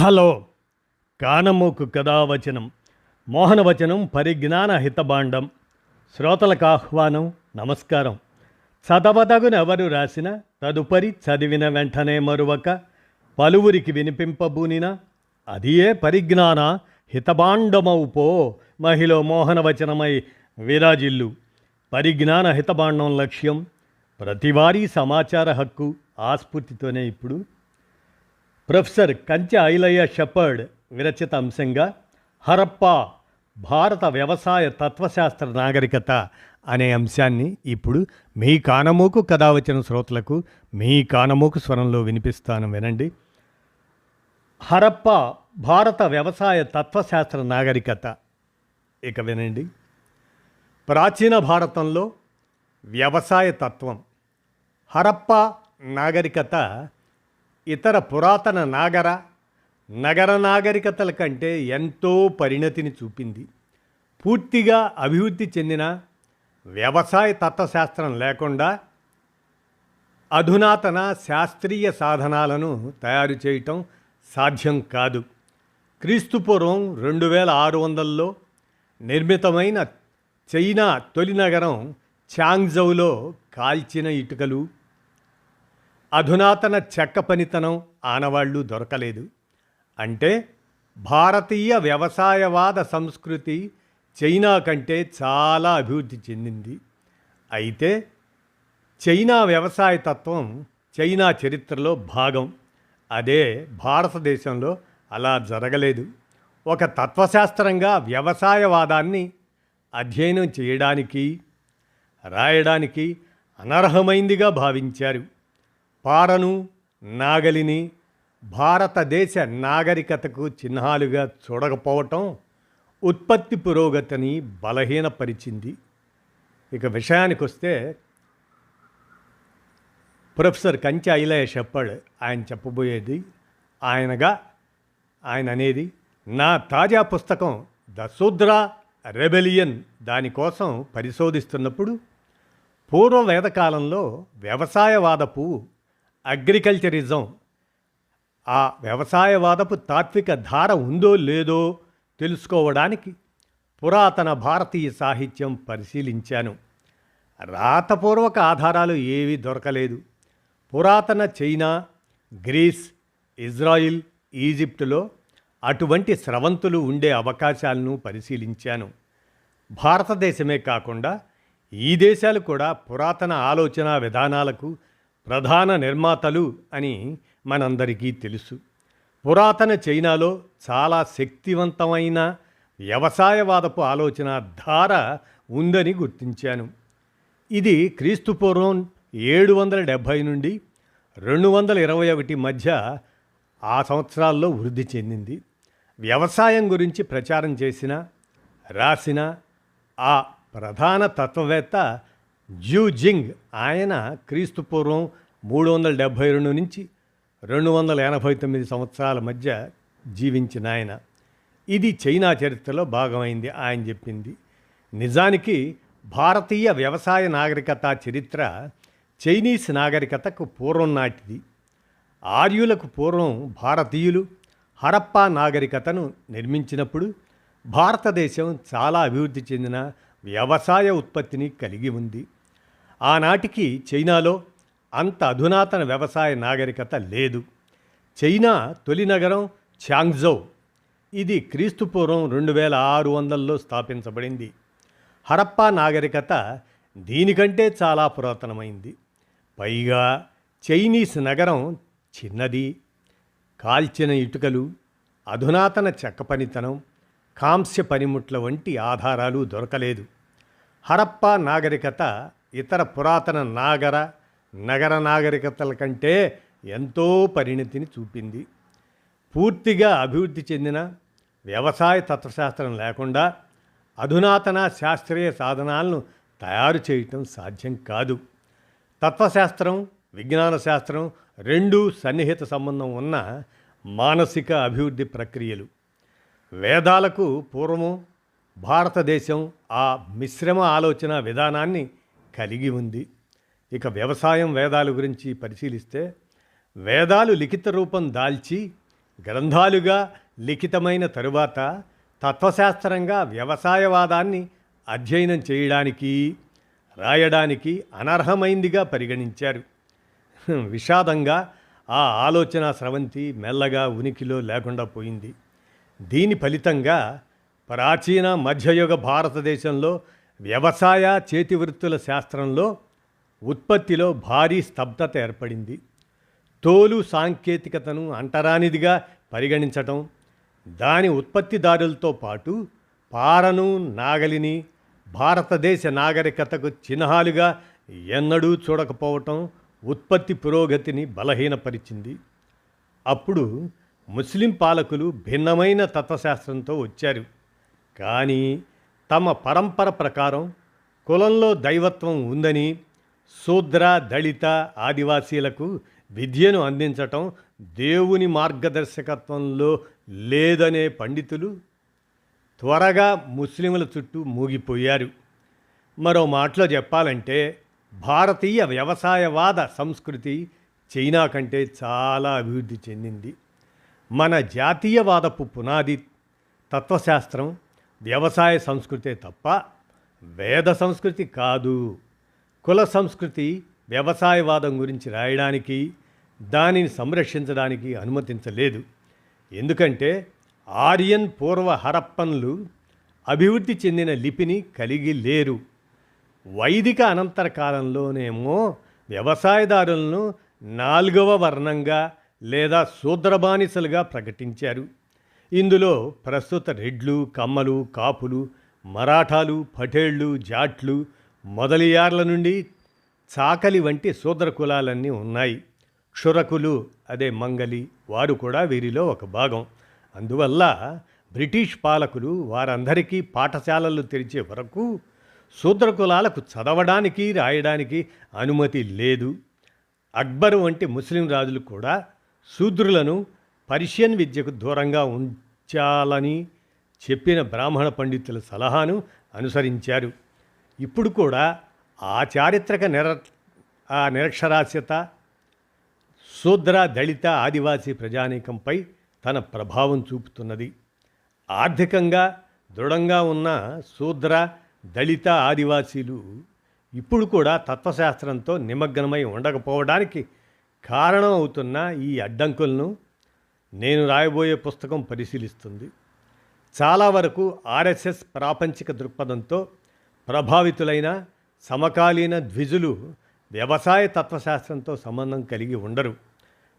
Hello కానమోకు కథావచనం మోహనవచనం పరిజ్ఞాన హితబాండం శ్రోతలకు ఆహ్వానం నమస్కారం. చదవదగునెవరు రాసిన తదుపరి చదివిన వెంటనే మరువక పలువురికి వినిపింపబూనిన అదియే పరిజ్ఞాన హితబాండమవు మహిళ మోహనవచనమై విరాజిల్లు. పరిజ్ఞాన హితబాండం లక్ష్యం ప్రతివారీ సమాచార హక్కు ఆస్ఫూర్తితోనే ఇప్పుడు ప్రొఫెసర్ కంచె ఐలయ్య షెపర్డ్ విరచిత అంశంగా హరప్పా భారత వ్యవసాయ తత్వశాస్త్ర నాగరికత అనే అంశాన్ని ఇప్పుడు మీ కానమోకు కథావచన శ్రోతలకు మీ కానమోకు స్వరంలో వినిపిస్తాను, వినండి. హరప్పా భారత వ్యవసాయ తత్వశాస్త్ర నాగరికత. ఇక వినండి. ప్రాచీన భారతంలో వ్యవసాయ తత్వం. హరప్పా నాగరికత ఇతర పురాతన నగర నాగరికతల కంటే ఎంతో పరిణతిని చూపింది. పూర్తిగా అభివృద్ధి చెందిన వ్యవసాయ తత్వశాస్త్రం లేకుండా అధునాతన శాస్త్రీయ సాధనాలను తయారు చేయటం సాధ్యం కాదు. క్రీస్తుపూర్వం 2600లో నిర్మితమైన చైనా తొలి నగరం చాంగ్జౌలో కాల్చిన ఇటుకలు, అధునాతన చెక్క పనితనం ఆనవాళ్లు దొరకలేదు. అంటే భారతీయ వ్యవసాయవాద సంస్కృతి చైనా కంటే చాలా అభివృద్ధి చెందింది. అయితే చైనా వ్యవసాయ తత్వం చైనా చరిత్రలో భాగం. అదే భారతదేశంలో అలా జరగలేదు. ఒక తత్వశాస్త్రంగా వ్యవసాయవాదాన్ని అధ్యయనం చేయడానికి, రాయడానికి అనర్హమైందిగా భావించారు. పారను, నాగలిని భారతదేశ నాగరికతకు చిహ్నాలుగా చూడకపోవటం ఉత్పత్తి పురోగతిని బలహీనపరిచింది. ఇక విషయానికి వస్తే ప్రొఫెసర్ కంచె ఐలయ్య షెపర్డ్ ఆయన చెప్పబోయేది ఆయన అనేది, నా తాజా పుస్తకం ద శూద్ర రెబెలియన్ దానికోసం పరిశోధిస్తున్నప్పుడు పూర్వ వేదకాలంలో వ్యవసాయవాదపు అగ్రికల్చరిజం, ఆ వ్యవసాయవాదపు తాత్విక ధార ఉందో లేదో తెలుసుకోవడానికి పురాతన భారతీయ సాహిత్యం పరిశీలించాను. రాతపూర్వక ఆధారాలు ఏవీ దొరకలేదు. పురాతన చైనా, గ్రీస్, ఇజ్రాయిల్, ఈజిప్టులో అటువంటి స్రవంతులు ఉండే అవకాశాలను పరిశీలించాను. భారతదేశమే కాకుండా ఈ దేశాలు కూడా పురాతన ఆలోచన విధానాలకు ప్రధాన నిర్మాతలు అని మనందరికీ తెలుసు. పురాతన చైనాలో చాలా శక్తివంతమైన వ్యవసాయవాదపు ఆలోచన ధార ఉందని గుర్తించాను. ఇది క్రీస్తుపూర్వం 770 నుండి 221 మధ్య ఆ సంవత్సరాల్లో వృద్ధి చెందింది. వ్యవసాయం గురించి ప్రచారం చేసిన, రాసిన ఆ ప్రధాన తత్వవేత్త జ్యూ జింగ్, ఆయన క్రీస్తుపూర్వం 372 నుంచి 289 సంవత్సరాల మధ్య జీవించిన ఆయన. ఇది చైనా చరిత్రలో భాగమైంది ఆయన చెప్పింది. నిజానికి భారతీయ వ్యవసాయ నాగరికత చరిత్ర చైనీస్ నాగరికతకు పూర్వం నాటిది. ఆర్యులకు పూర్వం భారతీయులు హరప్పా నాగరికతను నిర్మించినప్పుడు భారతదేశం చాలా అభివృద్ధి చెందిన వ్యవసాయ ఉత్పత్తిని కలిగి ఉంది. ఆనాటికి చైనాలో అంత అధునాతన వ్యవసాయ నాగరికత లేదు. చైనా తొలి నగరం చాంగ్జౌ. ఇది క్రీస్తుపూర్వం 2600లో స్థాపించబడింది. హరప్పా నాగరికత దీనికంటే చాలా పురాతనమైంది. పైగా చైనీస్ నగరం చిన్నది. కాల్చిన ఇటుకలు, అధునాతన చెక్క పనితనం, కాంస్య పనిముట్ల వంటి ఆధారాలు దొరకలేదు. హరప్పా నాగరికత ఇతర పురాతన నగర నాగరికతల కంటే ఎంతో పరిణతిని చూపింది. పూర్తిగా అభివృద్ధి చెందిన వ్యవసాయ తత్వశాస్త్రం లేకుండా అధునాతన శాస్త్రీయ సాధనాలను తయారు చేయటం సాధ్యం కాదు. తత్వశాస్త్రం, విజ్ఞాన శాస్త్రం రెండూ సన్నిహిత సంబంధం ఉన్న మానసిక అభివృద్ధి ప్రక్రియలు. వేదాలకు పూర్వము భారతదేశం ఆ మిశ్రమ ఆలోచన విధానాన్ని కలిగి ఉంది. ఇక వ్యవసాయం వేదాల గురించి పరిశీలిస్తే వేదాలు లిఖిత రూపం దాల్చి గ్రంథాలుగా లిఖితమైన తరువాత తత్వశాస్త్రంగా వ్యవసాయవాదాన్ని అధ్యయనం చేయడానికి రాయడానికి అనర్హమైందిగా పరిగణించారు. విషాదంగా ఆ ఆలోచన స్రవంతి మెల్లగా ఉనికిలో లేకుండా పోయింది. దీని ఫలితంగా ప్రాచీన మధ్యయుగ భారతదేశంలో వ్యవసాయ చేతివృత్తుల శాస్త్రంలో ఉత్పత్తిలో భారీ స్తబ్దత ఏర్పడింది. తోలు సాంకేతికతను అంటరానిదిగా పరిగణించటం, దాని ఉత్పత్తిదారులతో పాటు పారను నాగలిని భారతదేశ నాగరికతకు చిహ్నాలుగా ఎన్నడూ చూడకపోవటం ఉత్పత్తి పురోగతిని బలహీనపరిచింది. అప్పుడు ముస్లిం పాలకులు భిన్నమైన తత్వశాస్త్రంతో వచ్చారు. కానీ తమ పరంపర ప్రకారం కులంలో దైవత్వం ఉందని, శూద్ర దళిత ఆదివాసీలకు విద్యను అందించటం దేవుని మార్గదర్శకత్వంలో లేదనే పండితులు త్వరగా ముస్లింల చుట్టూ మూగిపోయారు. మరో మాటలో చెప్పాలంటే భారతీయ వ్యవసాయవాద సంస్కృతి చైనా కంటే చాలా అభివృద్ధి చెందింది. మన జాతీయవాదపు పునాది తత్వశాస్త్రం, వ్యవసాయ సంస్కృతే తప్ప వేద సంస్కృతి కాదు. కుల సంస్కృతి వ్యవసాయవాదం గురించి రాయడానికి, దానిని సంరక్షించడానికి అనుమతించలేదు. ఎందుకంటే ఆర్యన్ పూర్వ హరప్పన్లు అభివృద్ధి చెందిన లిపిని కలిగి లేరు. వైదిక అనంతర కాలంలోనేమో వ్యవసాయదారులను 4వ వర్ణంగా లేదా శూద్రబానిసలుగా ప్రకటించారు. ఇందులో ప్రస్తుత రెడ్లు, కమ్మలు, కాపులు, మరాఠాలు, పటేళ్లు, జాట్లు, మొదలియార్ల నుండి చాకలి వంటి శూద్ర కులాలన్నీ ఉన్నాయి. క్షురకులు అదే మంగలి వారు కూడా వీరిలో ఒక భాగం. అందువల్ల బ్రిటిష్ పాలకులు వారందరికీ పాఠశాలలు తెరిచే వరకు శూద్ర కులాలకు చదవడానికి రాయడానికి అనుమతి లేదు. అక్బర్ వంటి ముస్లిం రాజులు కూడా శూద్రులను పర్షియన్ విద్యకు దూరంగా ఉంచాలని చెప్పిన బ్రాహ్మణ పండితుల సలహాను అనుసరించారు. ఇప్పుడు కూడా ఆ చారిత్రక నిరక్షరాస్యత శూద్ర దళిత ఆదివాసీ ప్రజానీకంపై తన ప్రభావం చూపుతున్నది. ఆర్థికంగా దృఢంగా ఉన్న శూద్ర దళిత ఆదివాసీలు ఇప్పుడు కూడా తత్వశాస్త్రంతో నిమగ్నమై ఉండకపోవడానికి కారణం అవుతున్న ఈ అడ్డంకులను నేను రాయబోయే పుస్తకం పరిశీలిస్తుంది. చాలా వరకు ఆర్ఎస్ఎస్ ప్రాపంచిక దృక్పథంతో ప్రభావితులైన సమకాలీన ద్విజులు వ్యవసాయ తత్వశాస్త్రంతో సంబంధం కలిగి ఉండరు.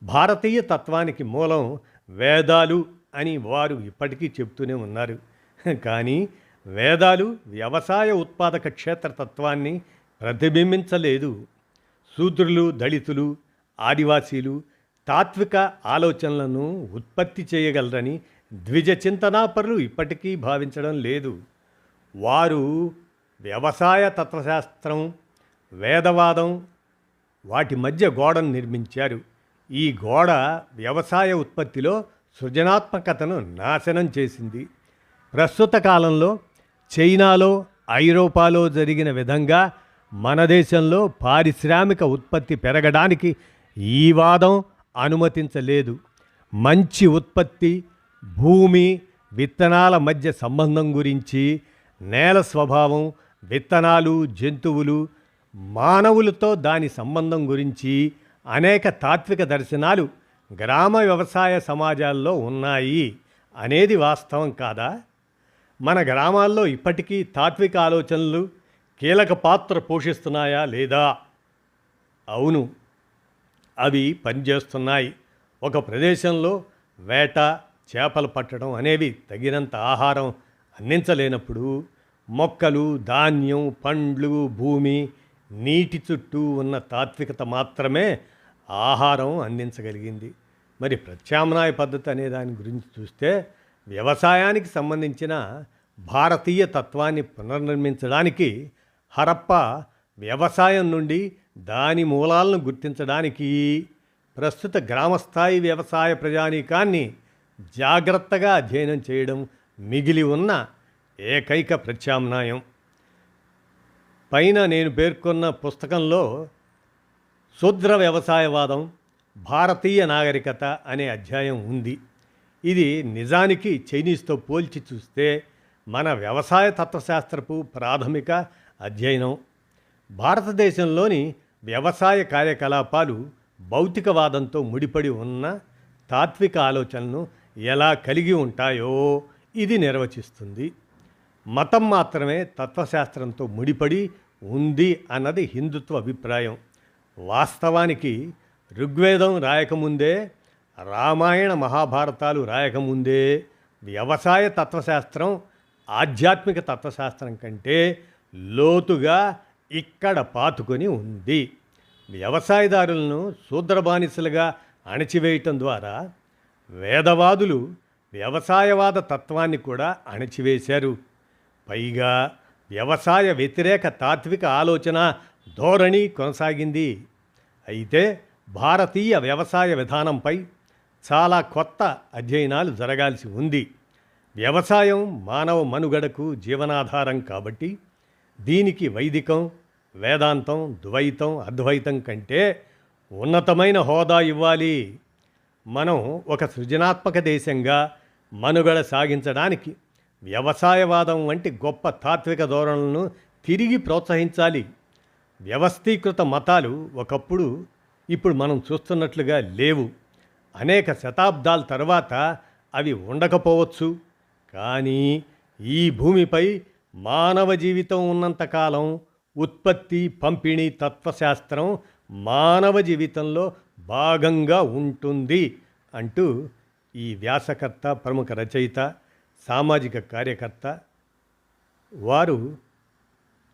భారతీయ తత్వానికి మూలం వేదాలు అని వారు ఇప్పటికీ చెప్తూనే ఉన్నారు. కానీ వేదాలు వ్యవసాయ ఉత్పాదక క్షేత్రతత్వాన్ని ప్రతిబింబించలేదు. శూద్రులు, దళితులు, ఆదివాసీలు తాత్విక ఆలోచనలను ఉత్పత్తి చేయగలరని ద్విజ చింతనాపరులు ఇప్పటికీ భావించడం లేదు. వారు వ్యవసాయ తత్వశాస్త్రం, వేదవాదం వాటి మధ్య గోడను నిర్మించారు. ఈ గోడ వ్యవసాయ ఉత్పత్తిలో సృజనాత్మకతను నాశనం చేసింది. ప్రస్తుత కాలంలో చైనాలో, ఐరోపాలో జరిగిన విధంగా మన దేశంలో పారిశ్రామిక ఉత్పత్తి పెరగడానికి ఈ వాదం అనుమతించలేదు. మంచి ఉత్పత్తి, భూమి, విత్తనాల మధ్య సంబంధం గురించి, నేల స్వభావం, విత్తనాలు, జంతువులు, మానవులతో దాని సంబంధం గురించి అనేక తాత్విక దర్శనాలు గ్రామ వ్యవసాయ సమాజాల్లో ఉన్నాయి అనేది వాస్తవం కాదా? మన గ్రామాల్లో ఇప్పటికీ తాత్విక ఆలోచనలు కీలక పాత్ర పోషిస్తున్నాయా లేదా? అవును, అవి పనిచేస్తున్నాయి. ఒక ప్రదేశంలో వేట, చేపలు పట్టడం అనేవి తగినంత ఆహారం అందించలేనప్పుడు మొక్కలు, ధాన్యం, పండ్లు, భూమి, నీటి చుట్టూ ఉన్న తాత్వికత మాత్రమే ఆహారం అందించగలిగింది. మరి ప్రత్యామ్నాయ పద్ధతి అనే దాని గురించి చూస్తే వ్యవసాయానికి సంబంధించిన భారతీయ తత్వాన్ని పునర్నిర్మించడానికి హరప్ప వ్యవసాయం నుండి దాని మూలాలను గుర్తించడానికి ప్రస్తుత గ్రామస్థాయి వ్యవసాయ ప్రజానీకాన్ని జాగ్రత్తగా అధ్యయనం చేయడం మిగిలి ఉన్న ఏకైక ప్రత్యామ్నాయం. పైన నేను పేర్కొన్న పుస్తకంలో శూద్ర వ్యవసాయవాదం, భారతీయ నాగరికత అనే అధ్యాయం ఉంది. ఇది నిజానికి చైనీస్తో పోల్చి చూస్తే మన వ్యవసాయ తత్వశాస్త్రపు ప్రాథమిక అధ్యయనం. భారతదేశంలోని వ్యవసాయ కార్యకలాపాలు భౌతికవాదంతో ముడిపడి ఉన్న తాత్విక ఆలోచనలను ఎలా కలిగి ఉంటాయో ఇది నిర్వచిస్తుంది. మతం మాత్రమే తత్వశాస్త్రంతో ముడిపడి ఉంది అన్నది హిందుత్వ అభిప్రాయం. వాస్తవానికి ఋగ్వేదం రాయకముందే, రామాయణ మహాభారతాలు రాయకముందే వ్యవసాయ తత్వశాస్త్రం ఆధ్యాత్మిక తత్వశాస్త్రం కంటే లోతుగా ఇక్కడ పాతుకొని ఉంది. వ్యవసాయదారులను శూద్రబానిసలుగా అణచివేయటం ద్వారా వేదవాదులు వ్యవసాయవాద తత్వాన్ని కూడా అణచివేశారు. పైగా వ్యవసాయ వ్యతిరేక తాత్విక ఆలోచన ధోరణి కొనసాగింది. అయితే భారతీయ వ్యవసాయ విధానంపై చాలా కొత్త అధ్యయనాలు జరగాల్సి ఉంది. వ్యవసాయం మానవ మనుగడకు జీవనాధారం కాబట్టి దీనికి వైదికం, వేదాంతం, ద్వైతం, అద్వైతం కంటే ఉన్నతమైన హోదా ఇవ్వాలి. మనం ఒక సృజనాత్మక దేశంగా మనుగడ సాగించడానికి వ్యవసాయవాదం వంటి గొప్ప తాత్విక ధోరణులను తిరిగి ప్రోత్సహించాలి. వ్యవస్థీకృత మతాలు ఒకప్పుడు ఇప్పుడు మనం చూస్తున్నట్లుగా లేవు. అనేక శతాబ్దాల తర్వాత అవి ఉండకపోవచ్చు. కానీ ఈ భూమిపై మానవ జీవితం ఉన్నంతకాలం ఉత్పత్తి, పంపిణీ తత్వశాస్త్రం మానవ జీవితంలో భాగంగా ఉంటుంది అంటూ ఈ వ్యాసకర్త, ప్రముఖ రచయిత, సామాజిక కార్యకర్త వారు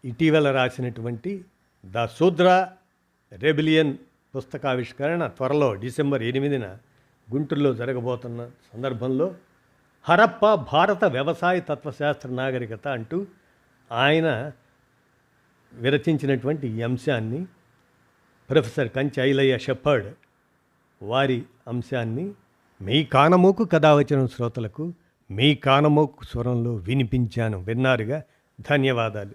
ఇటీవల రాసినటువంటి ద శూద్ర రెబిలియన్ పుస్తకావిష్కరణ త్వరలో డిసెంబర్ 8న గుంటూరులో జరగబోతున్న సందర్భంలో హరప్ప భారత వ్యవసాయ తత్వశాస్త్ర నాగరికత అంటూ ఆయన విరచించినటువంటి ఈ అంశాన్ని ప్రొఫెసర్ కంచి ఐలయ్య షెప్పర్డ్ వారి అంశాన్ని మీ కానమోకు కథావచనం శ్రోతలకు మీ కానమోకు స్వరంలో వినిపించాను. విన్నారుగా. ధన్యవాదాలు.